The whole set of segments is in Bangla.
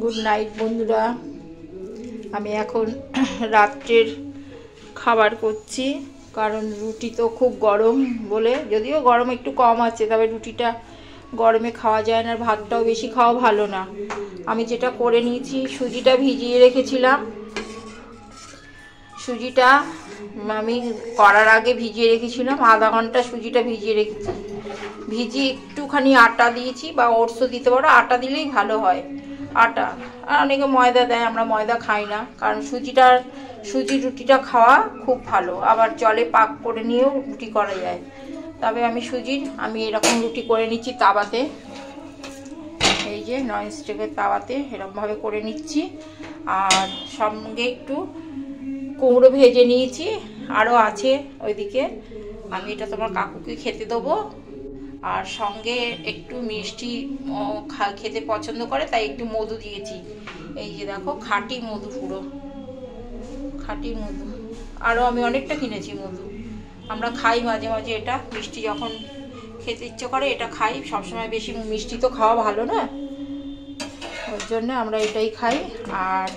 গুড নাইট বন্ধুরা। আমি এখন রাত্রের খাবার করছি, কারণ রুটি তো খুব গরম বলে, যদিও গরম একটু কম আছে, তবে রুটিটা গরমে খাওয়া যায় না, আর ভাতটাও বেশি খাওয়া ভালো না। আমি যেটা করে নিয়েছি, সুজিটা ভিজিয়ে রেখেছিলাম। সুজিটা আমি করার আগে ভিজিয়ে রেখেছিলাম, আধা ঘন্টা সুজিটা ভিজিয়ে রেখেছি। ভিজিয়ে একটুখানি আটা দিয়েছি, বা ওটসও দিতে পারো, আটা দিলেই ভালো হয়। আটা, আর অনেকে ময়দা দেয়, আমরা ময়দা খাই না, কারণ সুজির রুটিটা খাওয়া খুব ভালো। আবার জলে পাক করে নিয়েও রুটি করা যায়। তবে আমি এরকম রুটি করে নিচ্ছি তাওয়াতে, এই যে ননস্টিকের তাওয়াতে এরকমভাবে করে নিচ্ছি। আর সঙ্গে একটু কুমড়ো ভেজে নিয়েছি, আরও আছে ওইদিকে, আমি এটা তোমার কাকুকে খেতে দেবো। আর সঙ্গে একটু মিষ্টি খেতে পছন্দ করে, তাই একটু মধু দিয়েছি। এই যে দেখো, খাঁটি মধু, পুরো খাঁটি মধু। আরও আমি অনেকটা কিনেছি মধু, আমরা খাই মাঝে মাঝে এটা, মিষ্টি যখন খেতে ইচ্ছে করে এটা খাই। সবসময় বেশি মিষ্টি তো খাওয়া ভালো না, ওর জন্য আমরা এটাই খাই। আর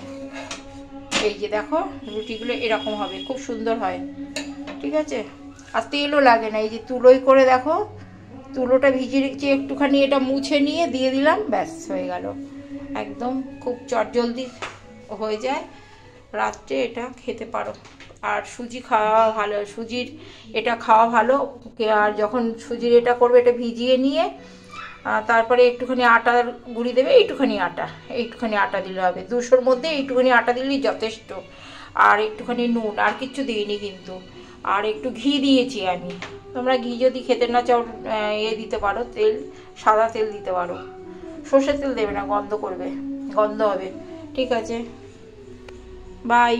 এই যে দেখো, রুটিগুলো এরকম হবে, খুব সুন্দর হয়, ঠিক আছে। আর তেলও লাগে না, এই যে তুলোই করে দেখো, তুলোটা ভিজিয়ে রেখেছি, একটুখানি এটা মুছে নিয়ে দিয়ে দিলাম, ব্যাস হয়ে গেল। একদম খুব চটজলদি হয়ে যায়, রাত্রে এটা খেতে পারো। আর সুজি খাওয়া ভালো, সুজির এটা খাওয়া ভালো। আর যখন সুজির এটা করবে, এটা ভিজিয়ে নিয়ে তারপরে একটুখানি আটার গুঁড়ি দেবে, এইটুখানি আটা দিলে হবে। 200-র মধ্যে এইটুখানি আটা দিলেই যথেষ্ট। আর একটুখানি নুন, আর কিচ্ছু দিইনি কিন্তু। আর একটু ঘি দিয়েছি আমি, তোমরা ঘি যদি খেতে না চাও দিতে পারো, তেল, সাদা তেল দিতে পারো, সর্ষের তেল দেবে না, গন্ধ হবে। ঠিক আছে, বাই।